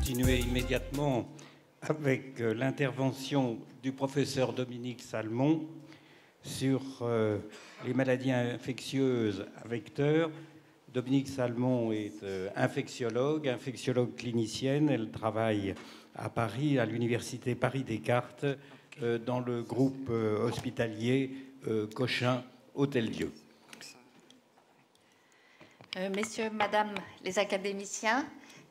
continuer immédiatement avec l'intervention du professeur Dominique Salmon sur les maladies infectieuses à vecteurs. Dominique Salmon est infectiologue clinicienne. Elle travaille à Paris, à l'université Paris-Descartes, dans le groupe hospitalier Cochin Hôtel-Dieu. Messieurs, Madame les académiciens,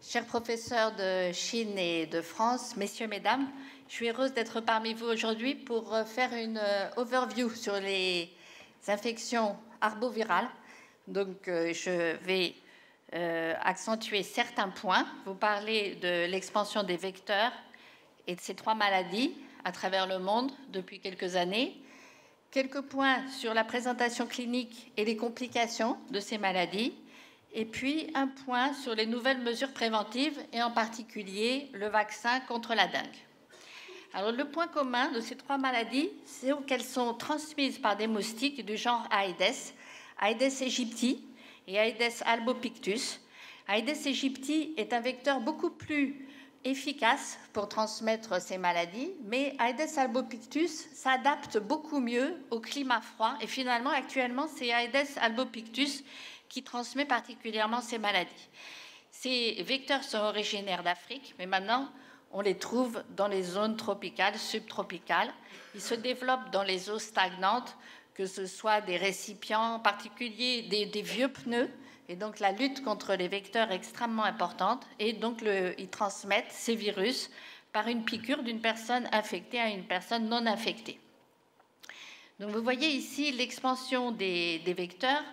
chers professeurs de Chine et de France, messieurs, mesdames, je suis heureuse d'être parmi vous aujourd'hui pour faire une overview sur les infections arbovirales. Donc, je vais accentuer certains points, vous parler de l'expansion des vecteurs et de ces trois maladies à travers le monde depuis quelques années. Quelques points sur la présentation clinique et les complications de ces maladies. Et puis, un point sur les nouvelles mesures préventives et en particulier le vaccin contre la dengue. Alors, le point commun de ces trois maladies, c'est qu'elles sont transmises par des moustiques du genre Aedes, Aedes aegypti et Aedes albopictus. Aedes aegypti est un vecteur beaucoup plus efficace pour transmettre ces maladies, mais Aedes albopictus s'adapte beaucoup mieux au climat froid. Et finalement, actuellement, c'est Aedes albopictus qui transmet particulièrement ces maladies. Ces vecteurs sont originaires d'Afrique, mais maintenant, on les trouve dans les zones tropicales, subtropicales. Ils se développent dans les eaux stagnantes, que ce soit des récipients, en particulier des vieux pneus. Et donc, la lutte contre les vecteurs est extrêmement importante. Et donc, ils transmettent ces virus par une piqûre d'une personne infectée à une personne non infectée. Donc, vous voyez ici l'expansion des vecteurs.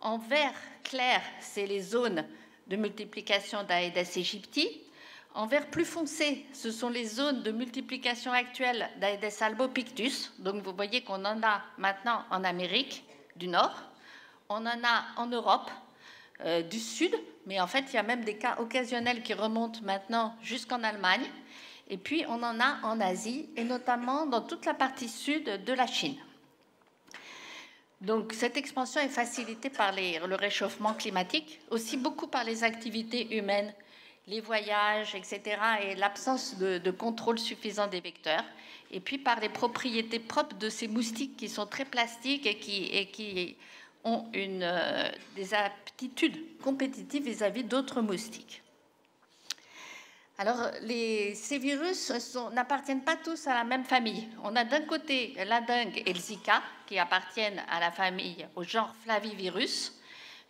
En vert clair, c'est les zones de multiplication d'Aedes aegypti. En vert plus foncé, ce sont les zones de multiplication actuelles d'Aedes albopictus. Donc, vous voyez qu'on en a maintenant en Amérique du Nord. On en a en Europe du Sud, mais en fait, il y a même des cas occasionnels qui remontent maintenant jusqu'en Allemagne. Et puis, on en a en Asie, et notamment dans toute la partie sud de la Chine. Donc, cette expansion est facilitée par le réchauffement climatique, aussi beaucoup par les activités humaines, les voyages, etc., et l'absence de contrôle suffisant des vecteurs, et puis par les propriétés propres de ces moustiques qui sont très plastiques et qui ont des aptitudes compétitives vis-à-vis d'autres moustiques. Alors, ces virus n'appartiennent pas tous à la même famille. On a d'un côté la dengue et le Zika, qui appartiennent à la famille, au genre Flavivirus,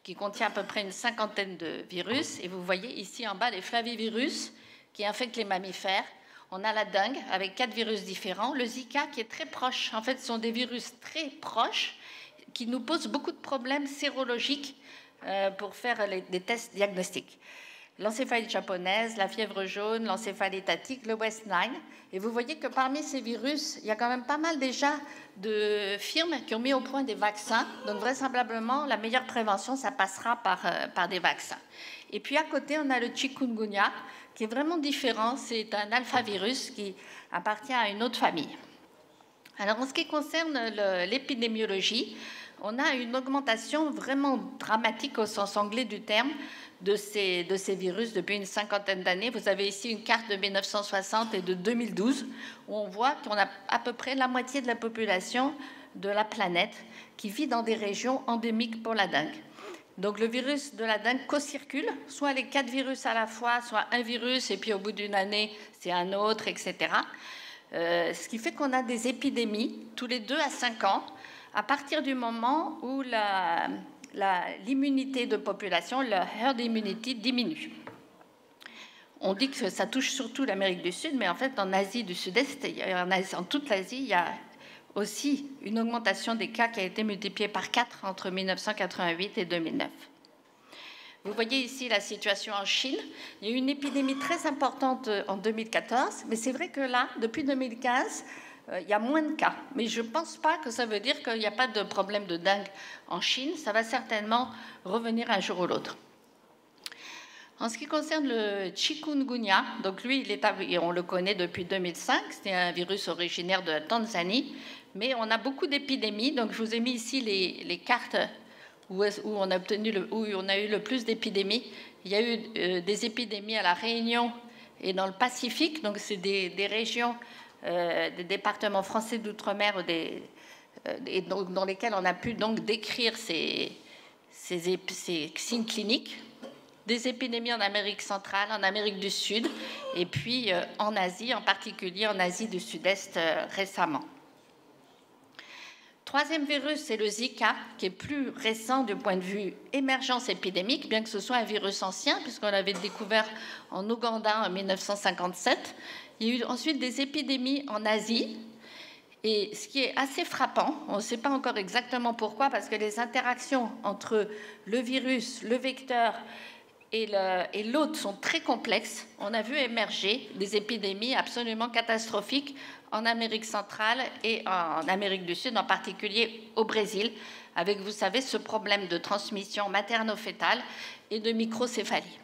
qui contient à peu près une cinquantaine de virus. Et vous voyez ici en bas les flavivirus qui infectent les mammifères. On a la dengue avec 4 virus différents. Le Zika qui est très proche. En fait, ce sont des virus très proches qui nous posent beaucoup de problèmes sérologiques pour faire des tests diagnostiques. L'encéphalite japonaise, la fièvre jaune, l'encéphalite attique, le West Nile. Et vous voyez que parmi ces virus, il y a quand même pas mal déjà de firmes qui ont mis au point des vaccins. Donc vraisemblablement, la meilleure prévention, ça passera par des vaccins. Et puis à côté, on a le chikungunya, qui est vraiment différent. C'est un alphavirus qui appartient à une autre famille. Alors en ce qui concerne l'épidémiologie, on a une augmentation vraiment dramatique au sens anglais du terme de ces virus depuis une cinquantaine d'années. Vous avez ici une carte de 1960 et de 2012 où on voit qu'on a à peu près la moitié de la population de la planète qui vit dans des régions endémiques pour la dengue. Donc le virus de la dengue co-circule, soit les 4 virus à la fois, soit un virus et puis au bout d'une année c'est un autre, etc. Ce qui fait qu'on a des épidémies tous les 2 à 5 ans à partir du moment où l'immunité de population, le herd immunity, diminue. On dit que ça touche surtout l'Amérique du Sud, mais en fait, en Asie du Sud-Est, en toute l'Asie, il y a aussi une augmentation des cas qui a été multipliée par 4 entre 1988 et 2009. Vous voyez ici la situation en Chine. Il y a eu une épidémie très importante en 2014, mais c'est vrai que là, depuis 2015, il y a moins de cas. Mais je ne pense pas que ça veut dire qu'il n'y a pas de problème de dengue en Chine. Ça va certainement revenir un jour ou l'autre. En ce qui concerne le chikungunya, donc lui, on le connaît depuis 2005. C'est un virus originaire de la Tanzanie. Mais on a beaucoup d'épidémies. Donc je vous ai mis ici les cartes où on a eu le plus d'épidémies. Il y a eu des épidémies à La Réunion et dans le Pacifique. Donc, c'est des régions, des départements français d'outre-mer dans lesquels on a pu donc décrire ces signes cliniques. Des épidémies en Amérique centrale, en Amérique du Sud, et puis en Asie, en particulier en Asie du Sud-Est récemment. Troisième virus, c'est le Zika, qui est plus récent du point de vue émergence épidémique, bien que ce soit un virus ancien, puisqu'on l'avait découvert en Ouganda en 1957. Il y a eu ensuite des épidémies en Asie. Et ce qui est assez frappant, on ne sait pas encore exactement pourquoi, parce que les interactions entre le virus, le vecteur et l'hôte sont très complexes. On a vu émerger des épidémies absolument catastrophiques en Amérique centrale et en Amérique du Sud, en particulier au Brésil, avec, vous savez, ce problème de transmission materno-fétale et de microcéphalie.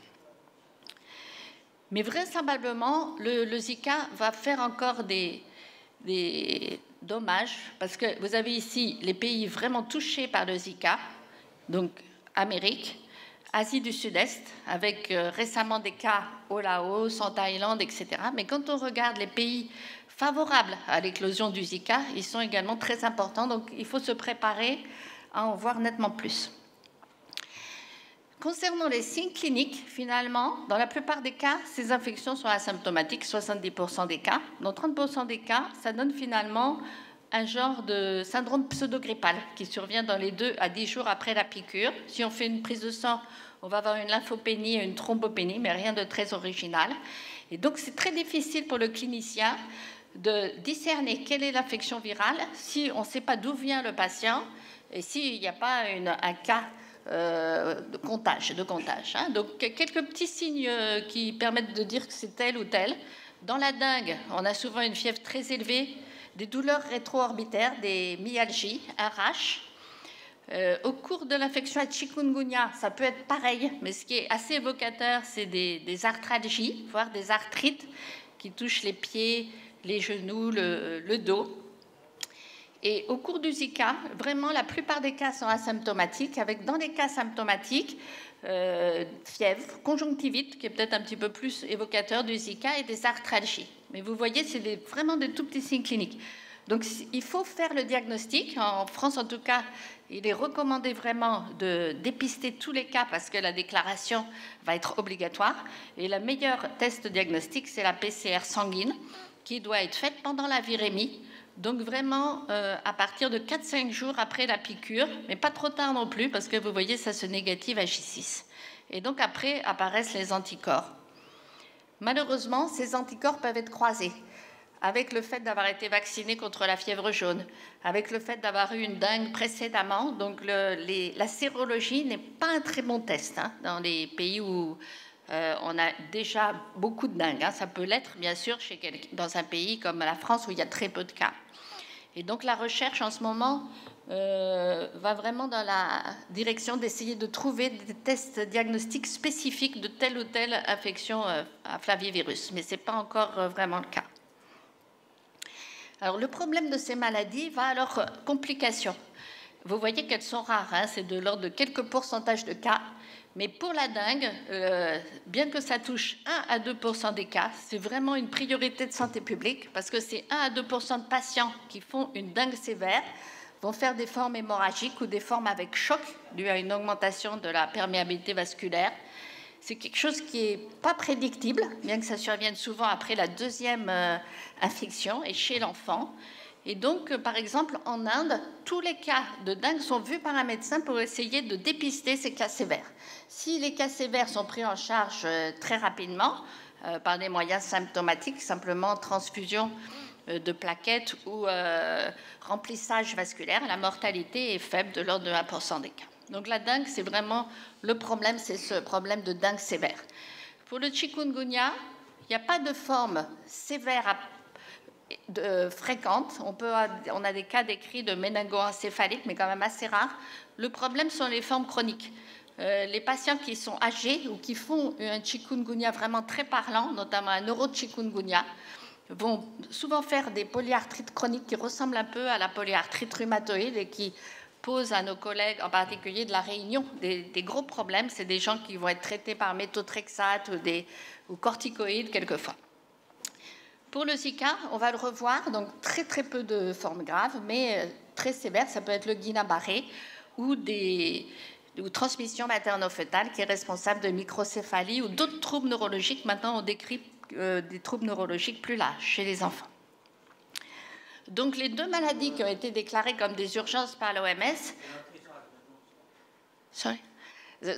Mais vraisemblablement, le Zika va faire encore des dommages, parce que vous avez ici les pays vraiment touchés par le Zika, donc Amérique, Asie du Sud-Est, avec récemment des cas au Laos, en Thaïlande, etc. Mais quand on regarde les pays favorables à l'éclosion du Zika, ils sont également très importants, donc il faut se préparer à en voir nettement plus. Concernant les signes cliniques, finalement, dans la plupart des cas, ces infections sont asymptomatiques, 70% des cas. Dans 30% des cas, ça donne finalement un genre de syndrome pseudo-grippal qui survient dans les 2 à 10 jours après la piqûre. Si on fait une prise de sang, on va avoir une lymphopénie et une thrombopénie, mais rien de très original. Et donc, c'est très difficile pour le clinicien de discerner quelle est l'infection virale si on ne sait pas d'où vient le patient et s'il n'y a pas un cas de contage. Hein. Donc, quelques petits signes qui permettent de dire que c'est tel ou tel. Dans la dengue, on a souvent une fièvre très élevée, des douleurs rétro-orbitaires, des myalgies, un rash. Au cours de l'infection à chikungunya, ça peut être pareil, mais ce qui est assez évocateur, c'est des arthralgies, voire des arthrites qui touchent les pieds, les genoux, le dos. Et au cours du Zika, vraiment, la plupart des cas sont asymptomatiques, avec dans les cas symptomatiques, fièvre, conjonctivite, qui est peut-être un petit peu plus évocateur du Zika, et des arthralgies. Mais vous voyez, c'est vraiment des tout petits signes cliniques. Donc, il faut faire le diagnostic. En France, en tout cas, il est recommandé vraiment de dépister tous les cas parce que la déclaration va être obligatoire. Et le meilleur test diagnostique, c'est la PCR sanguine qui doit être faite pendant la virémie. Donc, vraiment, à partir de 4-5 jours après la piqûre, mais pas trop tard non plus parce que vous voyez, ça se négative à J6. Et donc, après, apparaissent les anticorps. Malheureusement, ces anticorps peuvent être croisés avec le fait d'avoir été vacciné contre la fièvre jaune, avec le fait d'avoir eu une dengue précédemment. Donc, la sérologie n'est pas un très bon test dans les pays où on a déjà beaucoup de dengue. Ça peut l'être, bien sûr, dans un pays comme la France où il y a très peu de cas. Et donc, la recherche en ce moment va vraiment dans la direction d'essayer de trouver des tests diagnostiques spécifiques de telle ou telle infection à flavivirus. Mais ce n'est pas encore vraiment le cas. Alors, le problème de ces maladies va à leurs complications. Vous voyez qu'elles sont rares, c'est de l'ordre de quelques pourcentages de cas. Mais pour la dengue, bien que ça touche 1 à 2% des cas, c'est vraiment une priorité de santé publique parce que c'est 1 à 2% de patients qui font une dengue sévère vont faire des formes hémorragiques ou des formes avec choc dû à une augmentation de la perméabilité vasculaire. C'est quelque chose qui n'est pas prédictible, bien que ça survienne souvent après la deuxième infection et chez l'enfant. Et donc, par exemple, en Inde, tous les cas de dengue sont vus par un médecin pour essayer de dépister ces cas sévères. Si les cas sévères sont pris en charge très rapidement par des moyens symptomatiques, simplement transfusion de plaquettes ou remplissage vasculaire, la mortalité est faible, de l'ordre de 1% des cas. Donc la dengue, c'est vraiment le problème, c'est ce problème de dengue sévère. Pour le chikungunya, il n'y a pas de forme sévère fréquente. On a des cas décrits de méningoencéphalite, mais quand même assez rares. Le problème sont les formes chroniques. Les patients qui sont âgés ou qui font un chikungunya vraiment très parlant, notamment un neurochikungunya, vont souvent faire des polyarthrites chroniques qui ressemblent un peu à la polyarthrite rhumatoïde et qui pose à nos collègues, en particulier de la Réunion, des gros problèmes. C'est des gens qui vont être traités par méthotrexate ou corticoïdes quelquefois. Pour le Zika, on va le revoir, donc très très peu de formes graves, mais très sévères. Ça peut être le Guillain-Barré ou transmission materno-fœtale qui est responsable de microcéphalie ou d'autres troubles neurologiques. Maintenant, on décrit des troubles neurologiques plus larges chez les enfants. Donc, les deux maladies qui ont été déclarées comme des urgences par l'OMS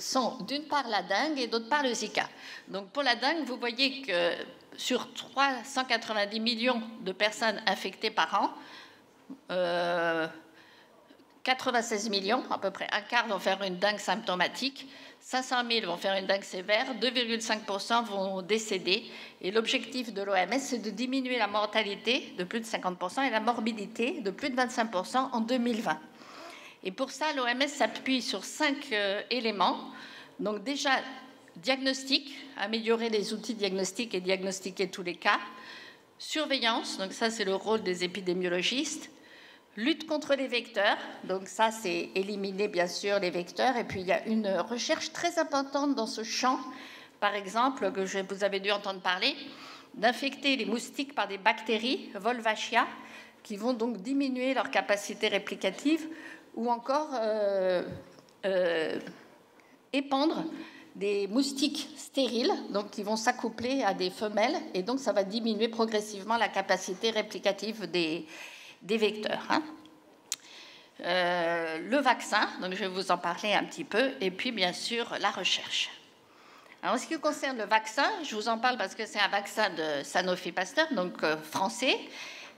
sont d'une part la dengue et d'autre part le Zika. Donc, pour la dengue, vous voyez que sur 390 millions de personnes infectées par an, 96 millions, à peu près un quart, vont faire une dengue symptomatique, 500 000 vont faire une dengue sévère, 2,5% vont décéder. Et l'objectif de l'OMS, c'est de diminuer la mortalité de plus de 50% et la morbidité de plus de 25% en 2020. Et pour ça, l'OMS s'appuie sur 5 éléments. Donc déjà, diagnostic, améliorer les outils diagnostiques et diagnostiquer tous les cas. Surveillance, donc ça c'est le rôle des épidémiologistes. Lutte contre les vecteurs, donc ça c'est éliminer bien sûr les vecteurs. Et puis il y a une recherche très importante dans ce champ, par exemple, que vous avez dû entendre parler, d'infecter les moustiques par des bactéries, Wolbachia, qui vont donc diminuer leur capacité réplicative, ou encore épandre des moustiques stériles, donc qui vont s'accoupler à des femelles, et donc ça va diminuer progressivement la capacité réplicative des vecteurs. Le vaccin, donc je vais vous en parler un petit peu, et puis bien sûr la recherche. Alors, en ce qui concerne le vaccin, je vous en parle parce que c'est un vaccin de Sanofi Pasteur, donc français.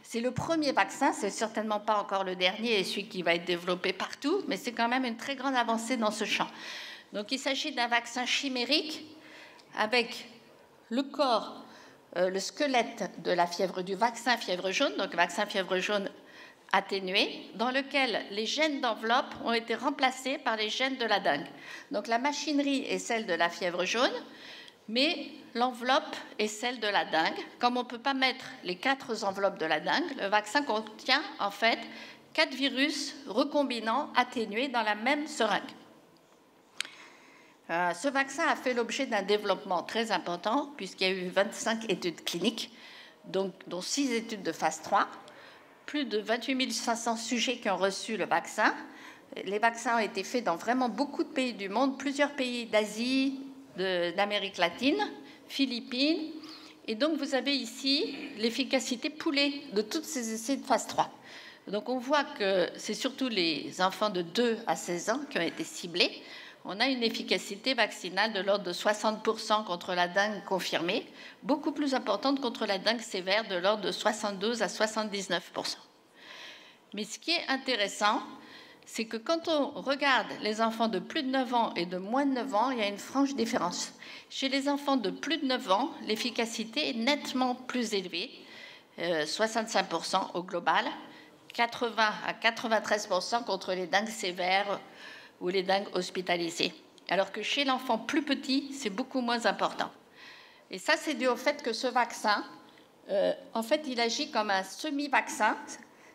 C'est le premier vaccin, c'est certainement pas encore le dernier et celui qui va être développé partout, mais c'est quand même une très grande avancée dans ce champ. Donc il s'agit d'un vaccin chimérique avec le corps, le squelette de la fièvre du vaccin fièvre jaune, donc vaccin fièvre jaune atténué, dans lequel les gènes d'enveloppe ont été remplacés par les gènes de la dengue. Donc la machinerie est celle de la fièvre jaune, mais l'enveloppe est celle de la dengue. Comme on ne peut pas mettre les 4 enveloppes de la dengue, le vaccin contient en fait 4 virus recombinants atténués dans la même seringue. Ce vaccin a fait l'objet d'un développement très important puisqu'il y a eu 25 études cliniques, dont 6 études de phase 3, plus de 28 500 sujets qui ont reçu le vaccin. Les vaccins ont été faits dans vraiment beaucoup de pays du monde, plusieurs pays d'Asie, d'Amérique latine, Philippines. Et donc, vous avez ici l'efficacité poolée de tous ces essais de phase 3. Donc, on voit que c'est surtout les enfants de 2 à 16 ans qui ont été ciblés. On a une efficacité vaccinale de l'ordre de 60% contre la dengue confirmée, beaucoup plus importante contre la dengue sévère de l'ordre de 72 à 79%. Mais ce qui est intéressant, c'est que quand on regarde les enfants de plus de 9 ans et de moins de 9 ans, il y a une franche différence. Chez les enfants de plus de 9 ans, l'efficacité est nettement plus élevée, 65% au global, 80 à 93% contre les dengues sévères ou les dengues hospitalisées. Alors que chez l'enfant plus petit, c'est beaucoup moins important. Et ça, c'est dû au fait que ce vaccin, en fait, il agit comme un semi-vaccin,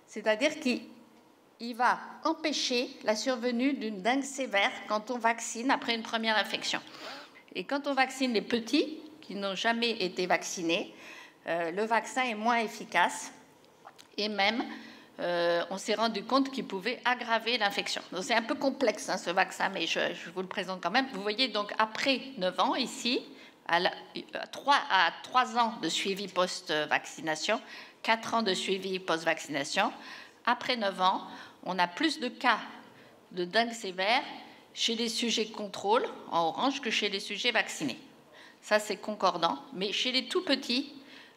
c'est-à-dire qu'il va empêcher la survenue d'une dengue sévère quand on vaccine après une première infection. Et quand on vaccine les petits, qui n'ont jamais été vaccinés, le vaccin est moins efficace et même on s'est rendu compte qu'il pouvait aggraver l'infection. Donc c'est un peu complexe ce vaccin, mais je vous le présente quand même. Vous voyez donc après 9 ans ici, à 3 ans de suivi post-vaccination, 4 ans de suivi post-vaccination, après 9 ans, on a plus de cas de dengue sévère chez les sujets contrôle, en orange, que chez les sujets vaccinés. Ça, c'est concordant. Mais chez les tout-petits,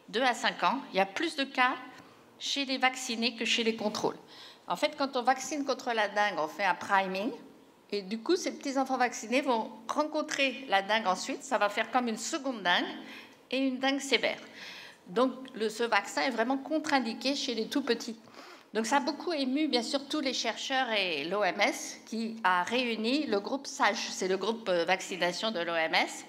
2 à 5 ans, il y a plus de cas chez les vaccinés que chez les contrôles. En fait, quand on vaccine contre la dengue, on fait un priming. Et du coup, ces petits-enfants vaccinés vont rencontrer la dengue ensuite. Ça va faire comme une seconde dengue et une dengue sévère. Donc, ce vaccin est vraiment contre-indiqué chez les tout-petits. Donc, ça a beaucoup ému, bien sûr, tous les chercheurs et l'OMS qui a réuni le groupe SAGE, c'est le groupe vaccination de l'OMS,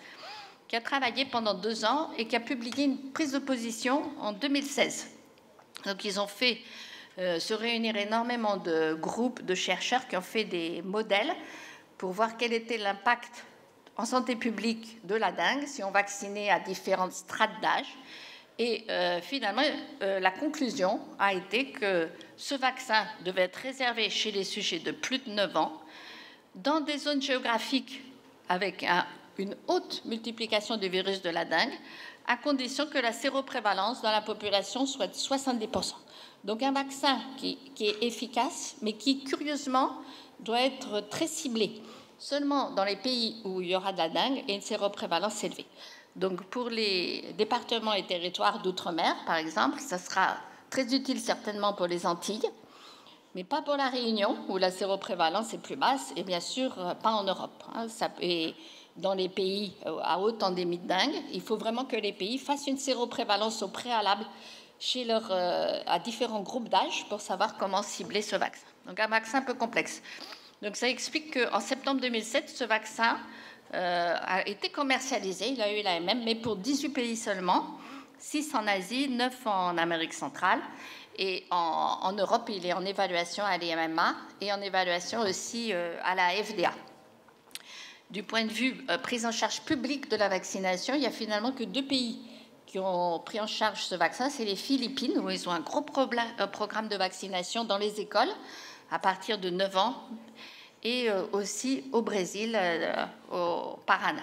qui a travaillé pendant 2 ans et qui a publié une prise de position en 2016. Donc, ils ont fait se réunir énormément de groupes de chercheurs qui ont fait des modèles pour voir quel était l'impact en santé publique de la dengue si on vaccinait à différentes strates d'âge. Et finalement, la conclusion a été que ce vaccin devait être réservé chez les sujets de plus de 9 ans, dans des zones géographiques avec une haute multiplication du virus de la dengue, à condition que la séroprévalence dans la population soit de 70%. Donc un vaccin qui est efficace, mais qui, curieusement, doit être très ciblé, seulement dans les pays où il y aura de la dengue et une séroprévalence élevée. Donc pour les départements et territoires d'outre-mer, par exemple, ça sera très utile certainement pour les Antilles, mais pas pour la Réunion, où la séroprévalence est plus basse, et bien sûr pas en Europe. Et dans les pays à haute endémie de dengue, il faut vraiment que les pays fassent une séroprévalence au préalable chez à différents groupes d'âge pour savoir comment cibler ce vaccin. Donc un vaccin un peu complexe. Donc ça explique qu'en septembre 2007, ce vaccin a été commercialisé, il a eu l'AMM, mais pour 18 pays seulement, 6 en Asie, 9 en Amérique centrale, et en Europe, il est en évaluation à l'EMA et en évaluation aussi à la FDA. Du point de vue prise en charge publique de la vaccination, il n'y a finalement que 2 pays qui ont pris en charge ce vaccin, c'est les Philippines, où ils ont un gros programme de vaccination dans les écoles à partir de 9 ans, et aussi au Brésil, au Paraná.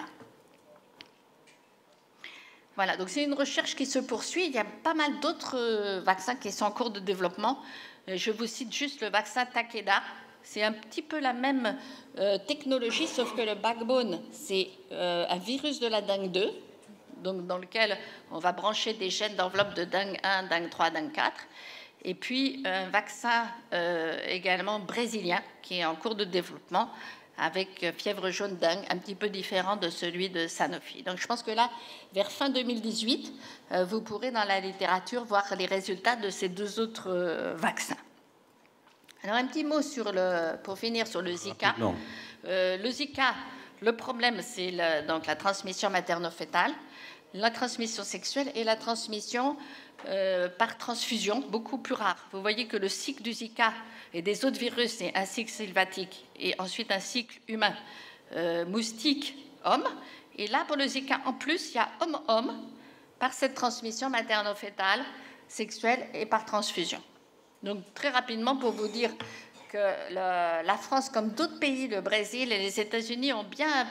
Voilà, donc c'est une recherche qui se poursuit. Il y a pas mal d'autres vaccins qui sont en cours de développement. Je vous cite juste le vaccin Takeda. C'est un petit peu la même technologie, sauf que le backbone, c'est un virus de la dengue 2, donc dans lequel on va brancher des gènes d'enveloppe de dengue 1, dengue 3, dengue 4. Et puis un vaccin également brésilien qui est en cours de développement avec fièvre jaune dengue, un petit peu différent de celui de Sanofi. Donc je pense que là, vers fin 2018, vous pourrez dans la littérature voir les résultats de ces 2 autres vaccins. Alors un petit mot pour finir sur le Zika. Le Zika, le problème, c'est donc la transmission materno-fétale, la transmission sexuelle et la transmission par transfusion, beaucoup plus rare. Vous voyez que le cycle du Zika et des autres virus, c'est un cycle sylvatique et ensuite un cycle humain, moustique-homme. Et là, pour le Zika, en plus, il y a homme-homme par cette transmission materno-fétale, sexuelle et par transfusion. Donc, très rapidement, pour vous dire que la France, comme d'autres pays, le Brésil et les États-Unis, ont bien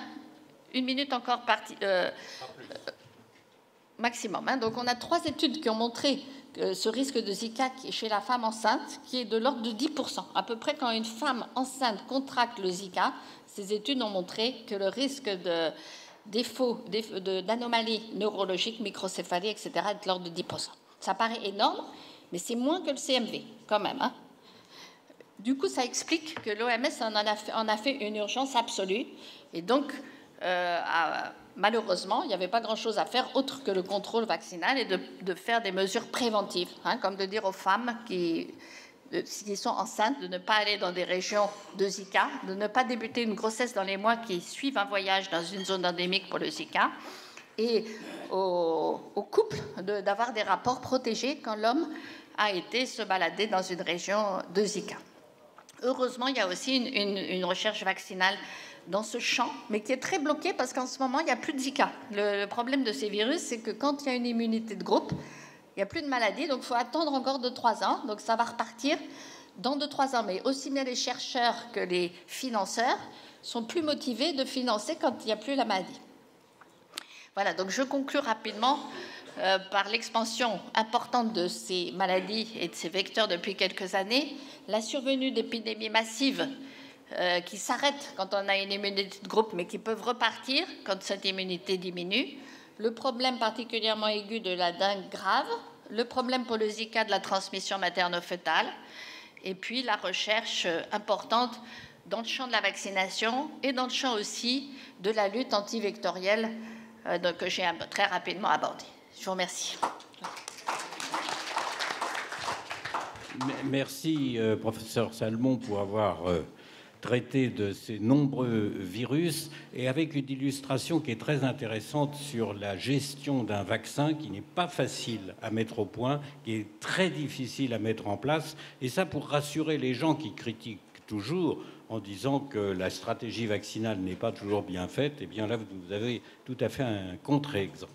une minute encore maximum. Donc, on a 3 études qui ont montré que ce risque de Zika qui est chez la femme enceinte, qui est de l'ordre de 10%. À peu près quand une femme enceinte contracte le Zika, ces études ont montré que le risque de défaut, d'anomalies neurologiques, microcéphalie, etc., est de l'ordre de 10%. Ça paraît énorme, mais c'est moins que le CMV, quand même. Du coup, ça explique que l'OMS en a fait une urgence absolue. Et donc, malheureusement, il n'y avait pas grand-chose à faire autre que le contrôle vaccinal et de faire des mesures préventives, comme de dire aux femmes qui sont enceintes de ne pas aller dans des régions de Zika, de ne pas débuter une grossesse dans les mois qui suivent un voyage dans une zone endémique pour le Zika, et aux couples d'avoir des rapports protégés quand l'homme a été se balader dans une région de Zika. Heureusement, il y a aussi une recherche vaccinale dans ce champ, mais qui est très bloquée parce qu'en ce moment, il n'y a plus de Zika. Le problème de ces virus, c'est que quand il y a une immunité de groupe, il n'y a plus de maladie, donc il faut attendre encore 2-3 ans. Donc ça va repartir dans 2-3 ans. Mais aussi bien les chercheurs que les financeurs sont plus motivés de financer quand il n'y a plus la maladie. Voilà, donc je conclue rapidement par l'expansion importante de ces maladies et de ces vecteurs depuis quelques années, la survenue d'épidémies massives qui s'arrêtent quand on a une immunité de groupe, mais qui peuvent repartir quand cette immunité diminue, le problème particulièrement aigu de la dengue grave, le problème pour le Zika de la transmission materno-fœtale, et puis la recherche importante dans le champ de la vaccination et dans le champ aussi de la lutte antivectorielle que j'ai très rapidement abordée. Je vous remercie. Merci, professeur Salmon, pour avoir traiter de ces nombreux virus et avec une illustration qui est très intéressante sur la gestion d'un vaccin qui n'est pas facile à mettre au point, qui est très difficile à mettre en place. Et ça, pour rassurer les gens qui critiquent toujours en disant que la stratégie vaccinale n'est pas toujours bien faite, eh bien là, vous avez tout à fait un contre-exemple.